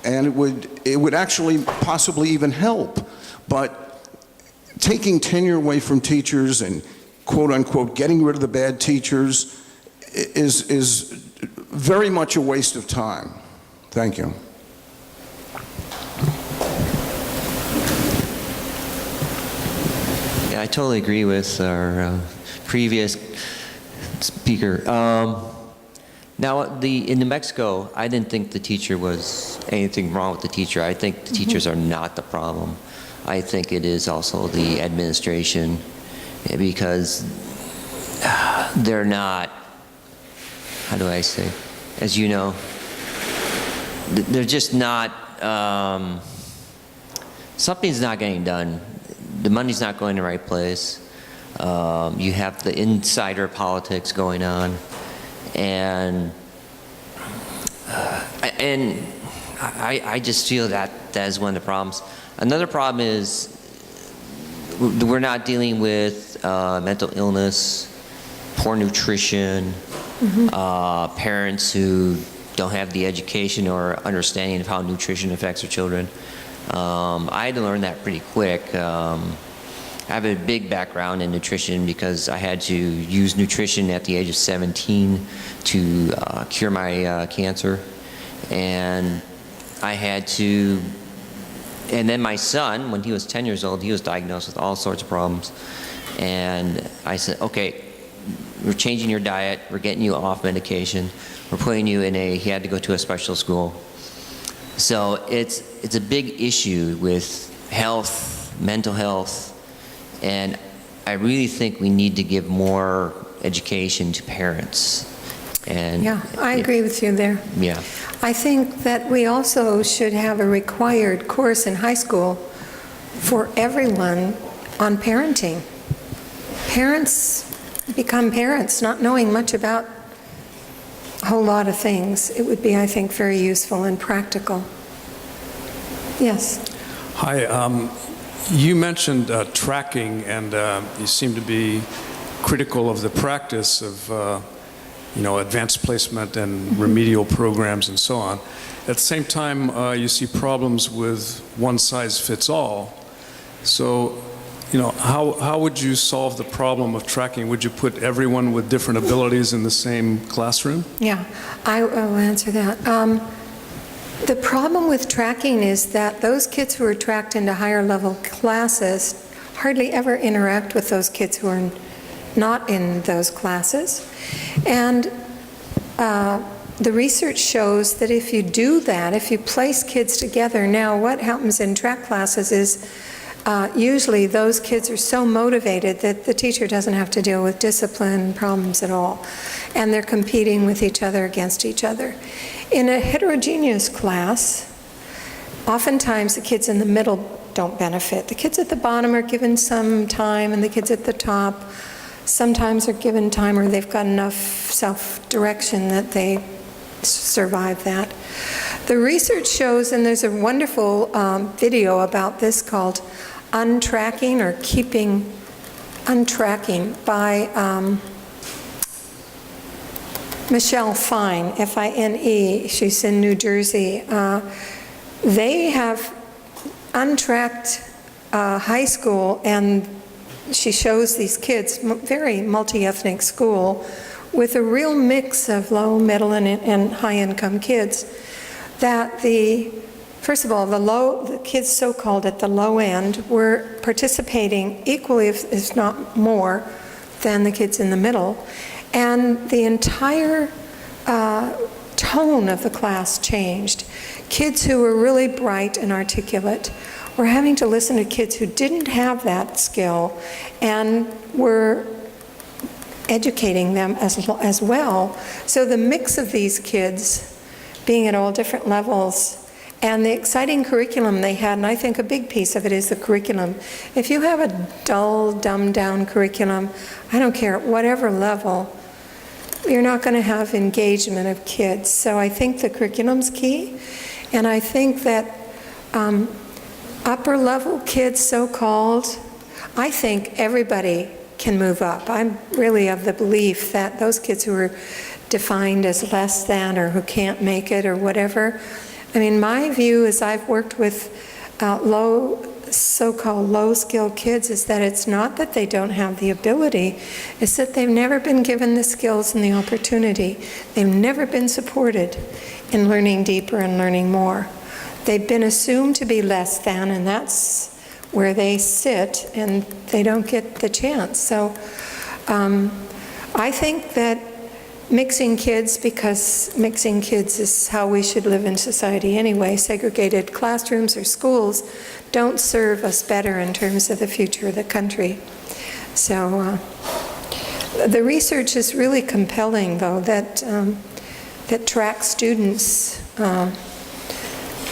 And it would actually possibly even help. But taking tenure away from teachers and quote unquote getting rid of the bad teachers is very much a waste of time. Thank you. Yeah, I totally agree with our previous speaker. Now, in New Mexico, I didn't think the teacher was anything wrong with the teacher. I think the teachers are not the problem. I think it is also the administration, because they're not, how do I say, as you know, they're just not, something's not getting done. The money's not going to the right place. You have the insider politics going on, and I just feel that is one of the problems. Another problem is we're not dealing with mental illness, poor nutrition, parents who don't have the education or understanding of how nutrition affects their children. I had to learn that pretty quick. I have a big background in nutrition because I had to use nutrition at the age of 17 to cure my cancer. And I had to, and then my son, when he was 10 years old, he was diagnosed with all sorts of problems. And I said, okay, we're changing your diet, we're getting you off medication, we're putting you in he had to go to a special school. So it's a big issue with health, mental health, and I really think we need to give more education to parents. And Yeah, I agree with you there. yeah. I think that we also should have a required course in high school for everyone on parenting. Parents become parents not knowing much about a whole lot of things. It would be, I think, very useful and practical. Yes. Hi. You mentioned tracking, and you seem to be critical of the practice of advanced placement and remedial programs and so on. At the same time, you see problems with one size fits all. So, how would you solve the problem of tracking? Would you put everyone with different abilities in the same classroom? Yeah, I will answer that. The problem with tracking is that those kids who are tracked into higher level classes hardly ever interact with those kids who are not in those classes. And the research shows that if you do that, if you place kids together, now what happens in track classes is usually those kids are so motivated that the teacher doesn't have to deal with discipline problems at all. And they're competing with each other against each other. In a heterogeneous class, oftentimes the kids in the middle don't benefit. The kids at the bottom are given some time, and the kids at the top sometimes are given time, or they've got enough self-direction that they survive that. The research shows, and there's a wonderful video about this called Untracking or Keeping Untracking by Michelle Fine, F-I-N-E. She's in New Jersey. They have untracked high school, and she shows these kids, very multi-ethnic school, with a real mix of low, middle, and high-income kids, that first of all, the kids so-called at the low end were participating equally, if not more, than the kids in the middle. And the entire tone of the class changed. Kids who were really bright and articulate were having to listen to kids who didn't have that skill and were educating them as well. So the mix of these kids being at all different levels and the exciting curriculum they had, and I think a big piece of it is the curriculum. If you have a dull, dumbed-down curriculum, I don't care at whatever level, you're not going to have engagement of kids. So I think the curriculum's key, and I think that upper-level kids, so-called, I think everybody can move up. I'm really of the belief that those kids who are defined as less than or who can't make it or whatever, I mean, my view is I've worked with so-called low-skilled kids is that it's not that they don't have the ability, it's that they've never been given the skills and the opportunity. They've never been supported in learning deeper and learning more. They've been assumed to be less than, and that's where they sit, and they don't get the chance. So I think that mixing kids, because mixing kids is how we should live in society anyway, segregated classrooms or schools don't serve us better in terms of the future of the country. So the research is really compelling, though, that track students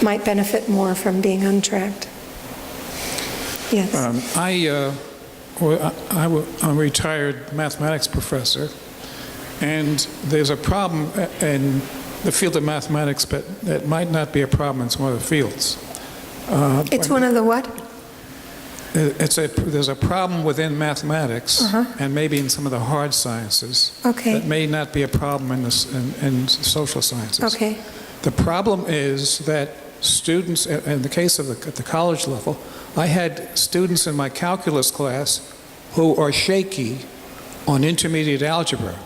might benefit more from being untracked. Yes. I'm a retired mathematics professor, and there's a problem in the field of mathematics, but that might not be a problem in some other fields. It's one of the what? There's a problem within mathematics, and maybe in some of the hard sciences, that may not be a problem in social sciences. Okay. The problem is that students, in the case of at the college level, I had students in my calculus class who are shaky on intermediate algebra.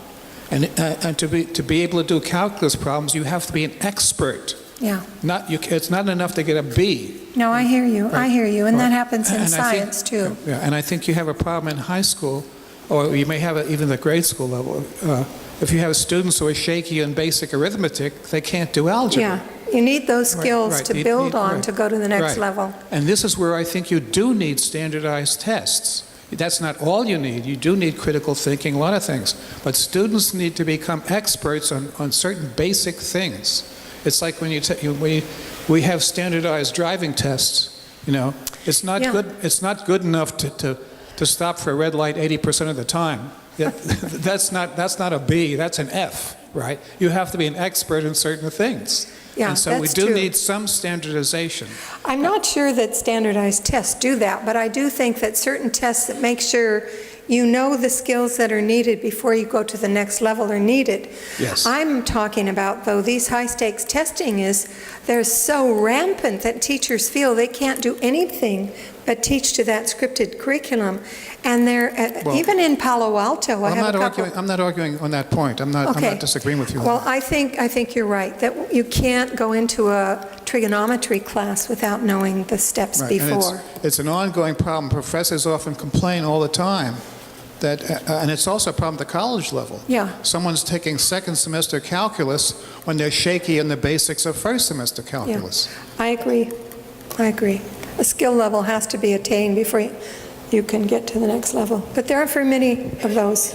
And to be able to do calculus problems, you have to be an expert. Yeah. It's not enough to get a B. No, I hear you. Right. I hear you. And that happens in And science, too. Yeah, and I think you have a problem in high school, or you may have it even the grade school level. If you have students who are shaky in basic arithmetic, they can't do algebra. Yeah. You need those skills to build on to go to the next level. And this is where I think you do need standardized tests. That's not all you need. You do need critical thinking, a lot of things. But students need to become experts on certain basic things. It's like when we have standardized driving tests. You know, it's not good. It's not good enough to stop for a red light 80% of the time. Yeah, that's not a B. That's an F, right? You have to be an expert in certain things. Yeah, and so we do true. need some standardization. I'm not sure that standardized tests do that, but I do think that certain tests that make sure you know the skills that are needed before you go to the next level are needed. Yes. I'm talking about, though, these high-stakes testing they're so rampant that teachers feel they can't do anything but teach to that scripted curriculum. And they're, even in Palo Alto, I have a couple... I'm not arguing on that point. I'm not disagreeing with you. Well, I think you're right, that you can't go into a trigonometry class without knowing the steps before. It's an ongoing problem. Professors often complain all the time that, and it's also a problem at the college level. Yeah. Someone's taking second semester calculus when they're shaky in the basics of first semester calculus. I agree. I agree. A skill level has to be attained before you can get to the next level. But there aren't very many of those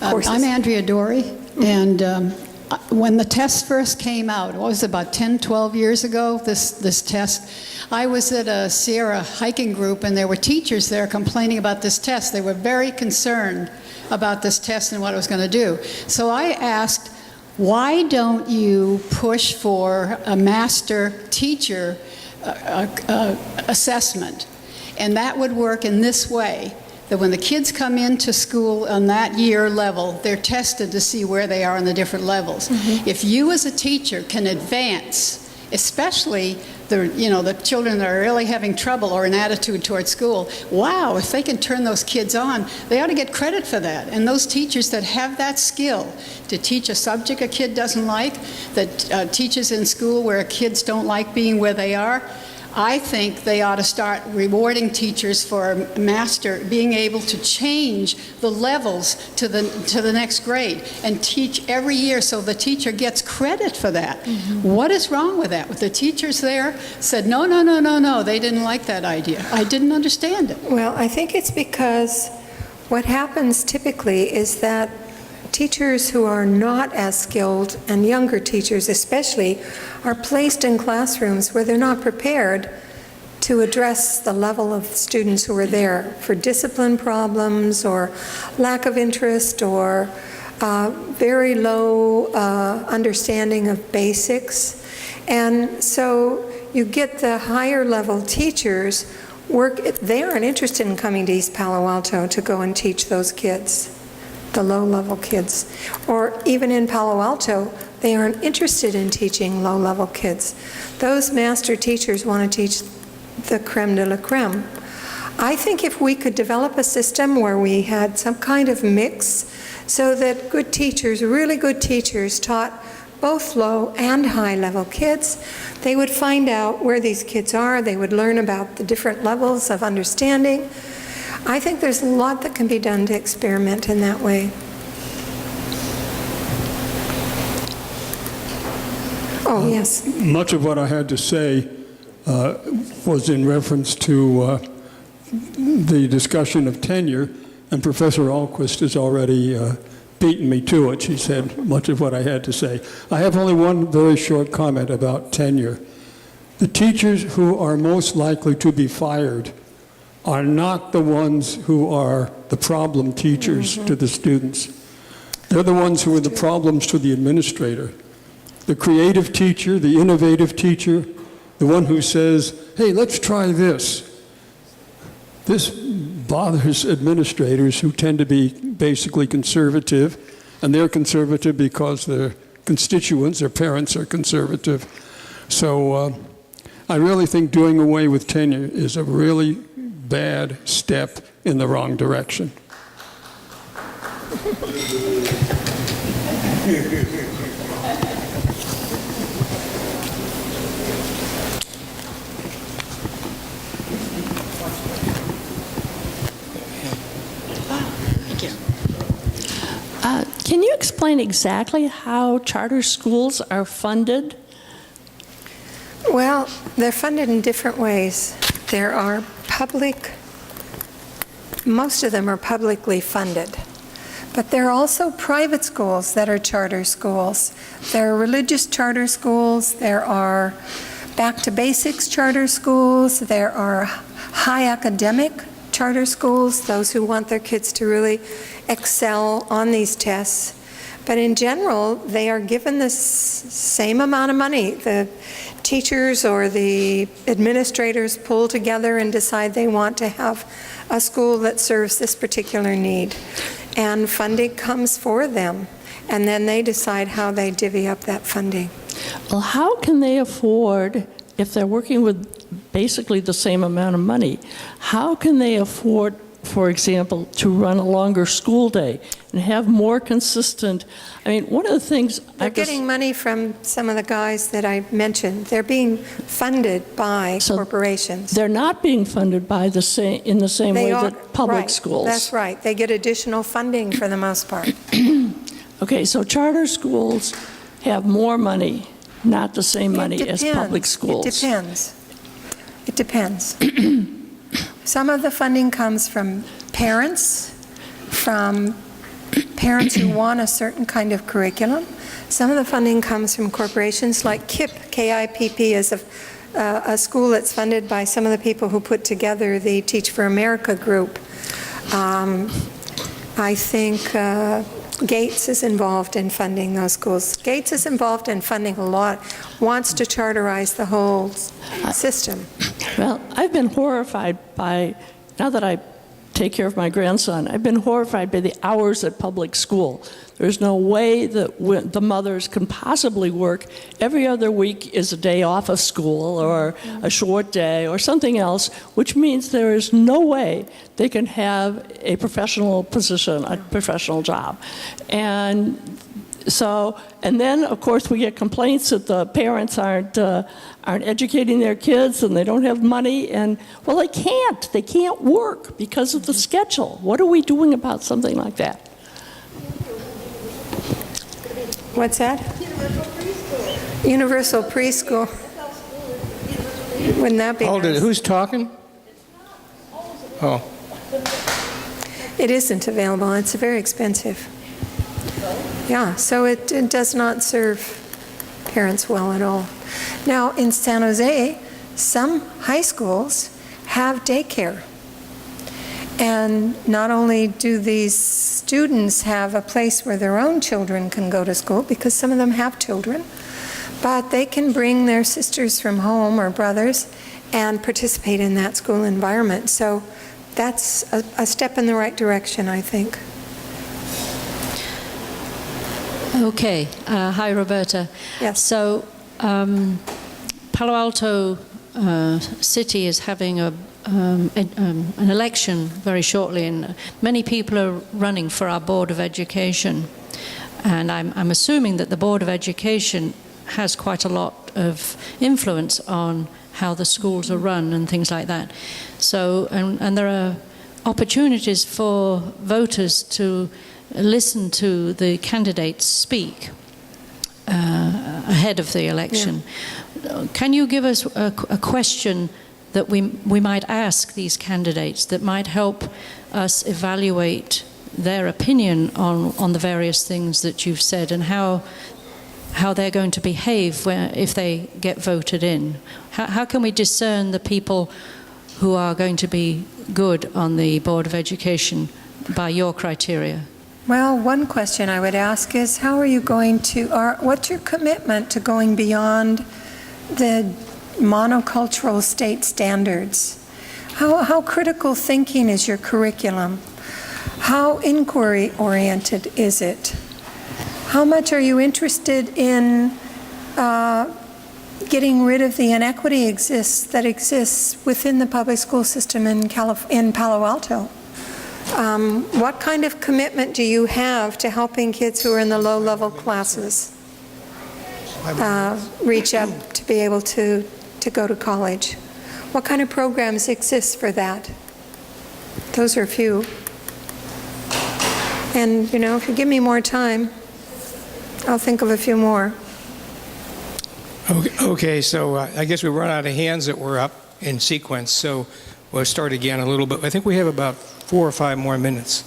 courses. I'm Andrea Dory, and when the test first came out, what was it, about 10, 12 years ago, this test, I was at a Sierra hiking group, and there were teachers there complaining about this test. They were very concerned about this test and what it was going to do. So I asked, why don't you push for a master teacher assessment? And that would work in this way, that when the kids come into school on that year level, they're tested to see where they are on the different levels. If you as a teacher can advance, especially the children that are really having trouble or an attitude toward school, wow, if they can turn those kids on, they ought to get credit for that. And those teachers that have that skill to teach a subject a kid doesn't like, that teaches in school where kids don't like being where they are, I think they ought to start rewarding teachers for being able to change the levels to the next grade and teach every year so the teacher gets credit for that. What is wrong with that? The teachers there said, no, no, no, no, no, they didn't like that idea. I didn't understand it. Well, I think it's because what happens typically is that teachers who are not as skilled, and younger teachers especially, are placed in classrooms where they're not prepared to address the level of students who are there for discipline problems or lack of interest or very low understanding of basics. And so you get the higher level teachers they aren't interested in coming to East Palo Alto to go and teach those kids, the low-level kids. Or even in Palo Alto, they aren't interested in teaching low-level kids. Those master teachers want to teach the creme de la creme. I think if we could develop a system where we had some kind of mix so that good teachers, really good teachers, taught both low and high-level kids, they would find out where these kids are, they would learn about the different levels of understanding. I think there's a lot that can be done to experiment in that way. Oh, yes. Much of what I had to say was in reference to the discussion of tenure, and Professor Ahlquist has already beaten me to it. She said much of what I had to say. I have only one very short comment about tenure. The teachers who are most likely to be fired are not the ones who are the problem teachers to the students. They're the ones who are the problems to the administrator. The creative teacher, the innovative teacher, the one who says, hey, let's try this. This bothers administrators who tend to be basically conservative, and they're conservative because their constituents, their parents are conservative. So I really think doing away with tenure is a really bad step in the wrong direction. Can you explain exactly how charter schools are funded? Well, they're funded in different ways. There are most of them are publicly funded. But there are also private schools that are charter schools. There are religious charter schools. There are back to basics charter schools. There are high academic charter schools, those who want their kids to really excel on these tests. But in general, they are given the same amount of money. The teachers or the administrators pull together and decide they want to have a school that serves this particular need. And funding comes for them. And then they decide how they divvy up that funding. Well, how can they afford, if they're working with basically the same amount of money, how can they afford for example, to run a longer school day and have more consistent, I mean, one of the things They're getting money from some of the guys that I mentioned. They're being funded by corporations. they're not being funded by in the same way are, that public right, schools. That's right. They get additional funding for the most part. Okay, so charter schools have more money, not the same money as public schools. It depends. It depends. Some of the funding comes from parents who want a certain kind of curriculum. Some of the funding comes from corporations like KIPP. KIPP is a school that's funded by some of the people who put together the Teach for America group. I think Gates is involved in funding those schools. Gates is involved in funding a lot, wants to charterize the whole system. Well, I've been horrified by, now that I take care of my grandson, I've been horrified by the hours at public school. There's no way that the mothers can possibly work. Every other week is a day off of school or a short day or something else, which means there is no way they can have a professional position, a professional job. And so, and then of course we get complaints that the parents aren't educating their kids and they don't have money, and well, they can't work because of the schedule. What are we doing about something like that? What's that? Universal preschool. Wouldn't that be Hold it. nice? Who's talking? Oh. It isn't available. It's very expensive. Yeah, so it does not serve parents well at all. Now, in San Jose, some high schools have daycare. And not only do these students have a place where their own children can go to school, because some of them have children, but they can bring their sisters from home or brothers and participate in that school environment. So that's a step in the right direction, I think. Okay. Hi, Roberta. Yes. So Palo Alto City is having an election very shortly, and many people are running for our Board of Education. And I'm assuming that the Board of Education has quite a lot of influence on how the schools are run and things like that. So, and there are opportunities for voters to listen to the candidates speak ahead of the election. Yeah. Can you give us a question that we might ask these candidates that might help us evaluate their opinion on the various things that you've said, and how they're going to behave if they get voted in? How can we discern the people who are going to be good on the Board of Education by your criteria? Well, one question I would ask is, how are you going to, what's your commitment to going beyond the monocultural state standards? How critical thinking is your curriculum? How inquiry-oriented is it? How much are you interested in getting rid of the inequity that exists within the public school system in Palo Alto? What kind of commitment do you have to helping kids who are in the low-level classes reach up to be able to go to college? What kind of programs exist for that? Those are a few. And, you know, if you give me more time, I'll think of a few more. Okay, so I guess we run out of hands that were up in sequence, so we'll start again a little bit. I think we have about 4 or 5 more minutes.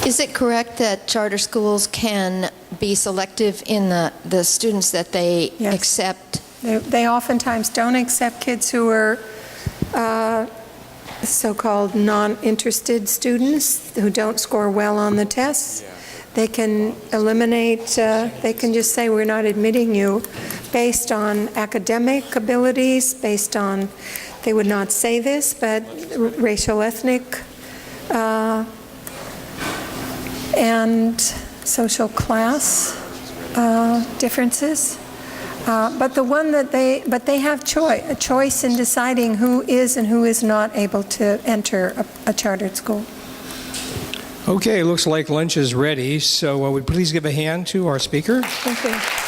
Is it correct that charter schools can be selective in the students that they accept? They oftentimes don't accept kids who are so-called non-interested students who don't score well on the tests. They can eliminate, they can just say, we're not admitting you based on academic abilities, based on, they would not say this, but racial, ethnic, and social class differences. But they have a choice in deciding who is and who is not able to enter a chartered school. Okay, looks like lunch is ready, so would you please give a hand to our speaker? Thank you.